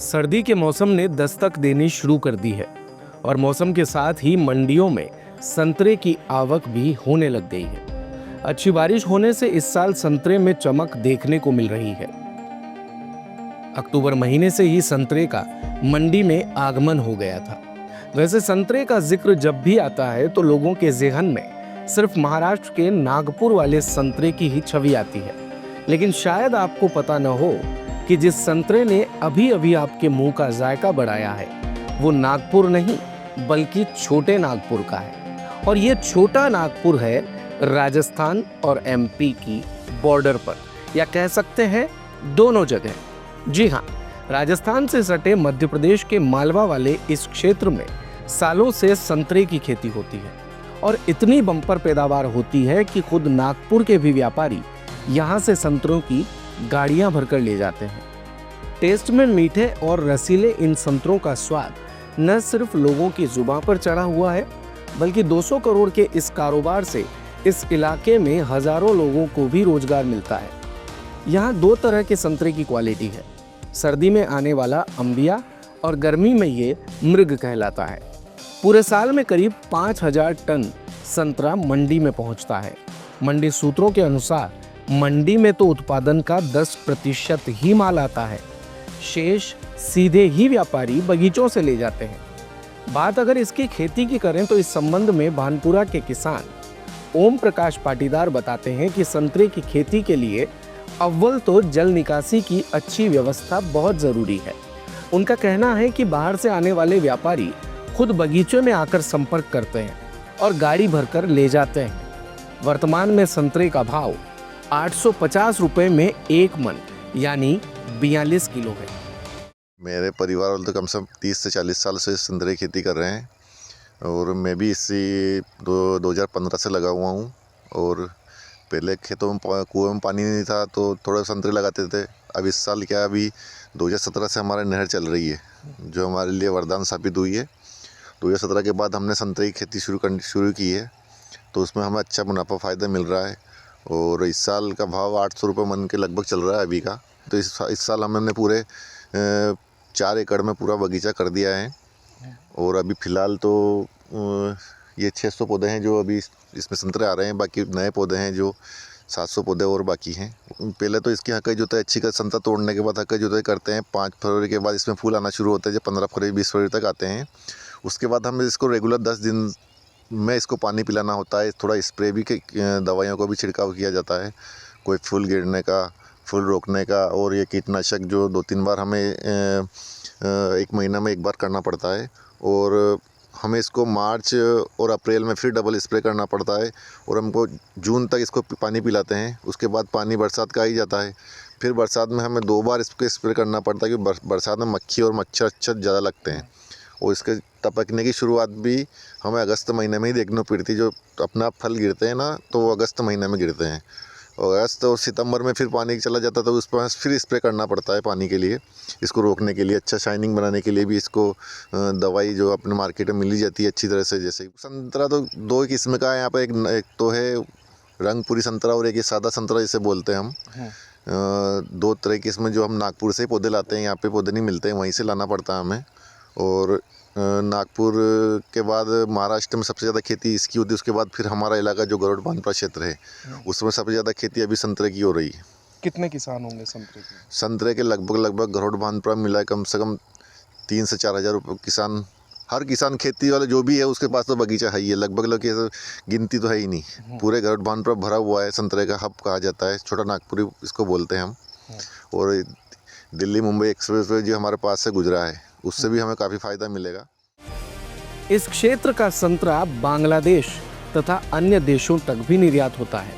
सर्दी के मौसम ने दस्तक देनी शुरू कर दी है और मौसम के साथ ही मंडियों में संतरे की आवक भी होने लग गई है। अच्छी बारिश होने से इस साल संतरे में चमक देखने को मिल रही है। अक्टूबर महीने से ही संतरे का मंडी में आगमन हो गया था। वैसे संतरे का जिक्र जब भी आता है तो लोगों के ज़हन में सिर्फ महाराष्ट्र के नागपुर वाले संतरे की ही छवि आती है, लेकिन शायद आपको पता न हो कि जिस संतरे ने अभी अभी आपके मुंह का जायका बढ़ाया है वो नागपुर नहीं बल्कि छोटे नागपुर का है। और ये छोटा नागपुर है राजस्थान और एमपी की बॉर्डर पर, या कह सकते हैं दोनों जगह। जी हाँ, राजस्थान से सटे मध्य प्रदेश के मालवा वाले इस क्षेत्र में सालों से संतरे की खेती होती है और इतनी बम्पर पैदावार होती है कि खुद नागपुर के भी व्यापारी यहाँ से संतरों की गाड़ियां भरकर ले जाते हैं। टेस्ट में मीठे और रसीले इन संतरों का स्वाद न सिर्फ लोगों की जुबान पर चढ़ा हुआ है, बल्कि 200 करोड़ के इस कारोबार से इस इलाके में हजारों लोगों को भी रोजगार मिलता है। यहाँ दो तरह के संतरे की क्वालिटी है, सर्दी में आने वाला अंबिया और गर्मी में ये मृग कहलाता है। पूरे साल में करीब 5000 टन संतरा मंडी में पहुँचता है। मंडी सूत्रों के अनुसार मंडी में तो उत्पादन का 10% ही माल आता है, शेष सीधे ही व्यापारी बगीचों से ले जाते हैं। बात अगर इसकी खेती की करें तो इस संबंध में भानपुरा के किसान ओम प्रकाश पाटीदार बताते हैं कि संतरे की खेती के लिए अव्वल तो जल निकासी की अच्छी व्यवस्था बहुत ज़रूरी है। उनका कहना है कि बाहर से आने वाले व्यापारी खुद बगीचे में आकर संपर्क करते हैं और गाड़ी भरकर ले जाते हैं। वर्तमान में संतरे का भाव 850 रुपए में एक मन यानी 42 किलो है। मेरे परिवार वाले तो कम से कम 30 से 40 साल से संतरे की खेती कर रहे हैं और मैं भी इसी 2015 से लगा हुआ हूँ। और पहले खेतों में कुएं में पानी नहीं था तो थोड़े संतरे लगाते थे। अब इस साल क्या, अभी 2017 से हमारे नहर चल रही है जो हमारे लिए वरदान साबित हुई है। 2017 के बाद हमने संतरे की खेती शुरू की है तो उसमें हमें अच्छा मुनाफा फ़ायदा मिल रहा है। और इस साल का भाव 800 रुपये मन के लगभग चल रहा है अभी का। तो इस साल हमने पूरे 4 एकड़ में पूरा बगीचा कर दिया है। और अभी फ़िलहाल तो ये 600 पौधे हैं जो अभी इसमें संतरे आ रहे हैं, बाकी नए पौधे हैं जो 700 पौधे और बाकी हैं। पहले तो इसकी हक़ जुताई अच्छी कर संतरा तोड़ने के बाद हक़ जुताई करते हैं। 5 फरवरी के बाद इसमें फूल आना शुरू होते हैं जो 15 फरवरी 20 फरवरी तक आते हैं। उसके बाद हमें इसको रेगुलर 10 दिन में इसको पानी पिलाना होता है। थोड़ा स्प्रे भी दवाइयों का भी छिड़काव किया जाता है, कोई फूल गिरने का, फूल रोकने का। और ये कीटनाशक जो 2-3 बार हमें 1 महीना में 1 बार करना पड़ता है। और हमें इसको मार्च और अप्रैल में फिर डबल स्प्रे करना पड़ता है और हमको जून तक इसको पानी पिलाते हैं। उसके बाद पानी बरसात का आ ही जाता है। फिर बरसात में हमें 2 बार इसको स्प्रे करना पड़ता है क्योंकि बरसात में मक्खी और मच्छर ज़्यादा लगते हैं। और इसके टपकने की शुरुआत भी हमें अगस्त महीने में ही देखनी पड़ती है। जो अपना फल गिरते हैं ना तो वो अगस्त महीने में गिरते हैं। और अगस्त और सितंबर में फिर पानी चला जाता है तो उस पर फिर स्प्रे करना पड़ता है पानी के लिए, इसको रोकने के लिए। अच्छा शाइनिंग बनाने के लिए भी इसको दवाई जो अपने मार्केट में मिली जाती है अच्छी तरह से। जैसे संतरा तो 2 किस्म का है यहाँ पर, एक तो है रंगपुरी संतरा और एक ये सादा संतरा जिसे बोलते हैं हम। 2 तरह की किस्में जो हम नागपुर से पौधे लाते हैं, यहाँ पे पौधे नहीं मिलते हैं, वहीं से लाना पड़ता है हमें। और नागपुर के बाद महाराष्ट्र में सबसे ज़्यादा खेती इसकी होती है। उसके बाद फिर हमारा इलाका जो गरुड़ भानपुरा क्षेत्र है उसमें सबसे ज़्यादा खेती अभी संतरे की हो रही है। कितने किसान होंगे संतरे के? संतरे के लगभग गरुड़ भानपुरा मिला कम से कम 3 से 4 हज़ार किसान। हर किसान खेती वाले जो भी है उसके पास तो बगीचा है ही है। लगभग गिनती तो है ही नहीं। पूरे गरुड़ भानपुरा भरा हुआ है। संतरे का हब कहा जाता है, छोटा नागपुरी इसको बोलते हैं हम। और दिल्ली मुंबई एक्सप्रेस वे जो हमारे पास से गुजरा है उससे भी हमें काफ़ी फ़ायदा मिलेगा। इस क्षेत्र का संतरा बांग्लादेश तथा अन्य देशों तक भी निर्यात होता है।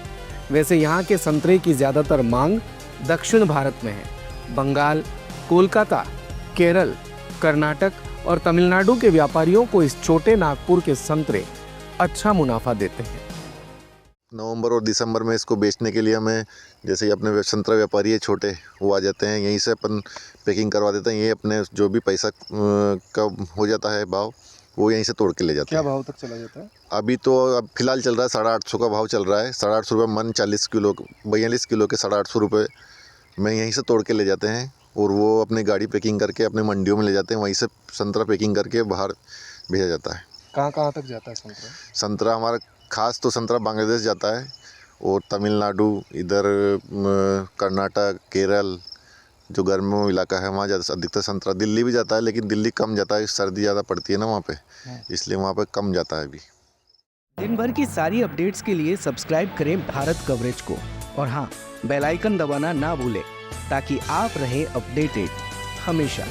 वैसे यहाँ के संतरे की ज़्यादातर मांग दक्षिण भारत में है। बंगाल, कोलकाता, केरल, कर्नाटक और तमिलनाडु के व्यापारियों को इस छोटे नागपुर के संतरे अच्छा मुनाफा देते हैं। नवंबर और दिसंबर में इसको बेचने के लिए हमें, जैसे कि अपने संतरा व्यापारी है छोटे, वो आ जाते हैं, यहीं से अपन पैकिंग करवा देते हैं। ये अपने जो भी पैसा का हो जाता है भाव वो यहीं से तोड़ के ले जाते हैं। क्या भाव तक चला जाता है? अभी तो अब फिलहाल चल रहा है 850 का भाव चल रहा है। 850 रुपये मन 40 किलो, 42 किलो के 850 रुपये में यहीं से तोड़ के ले जाते हैं। और वो अपनी गाड़ी पैकिंग करके अपने मंडियों में ले जाते हैं, वहीं से संतरा पैकिंग करके बाहर भेजा जाता है। कहाँ तक जाता है संतरा? संतरा हमारा खास तो संतरा बांग्लादेश जाता है और तमिलनाडु, इधर कर्नाटक, केरल जो गर्मियों इलाका है वहाँ ज़्यादा अधिकतर संतरा। दिल्ली भी जाता है लेकिन दिल्ली कम जाता है, सर्दी ज़्यादा पड़ती है ना वहाँ पे, इसलिए वहाँ पे कम जाता है अभी। दिन भर की सारी अपडेट्स के लिए सब्सक्राइब करें भारत कवरेज को और हाँ, बेल आइकन दबाना ना भूलें ताकि आप रहे अपडेटेड हमेशा।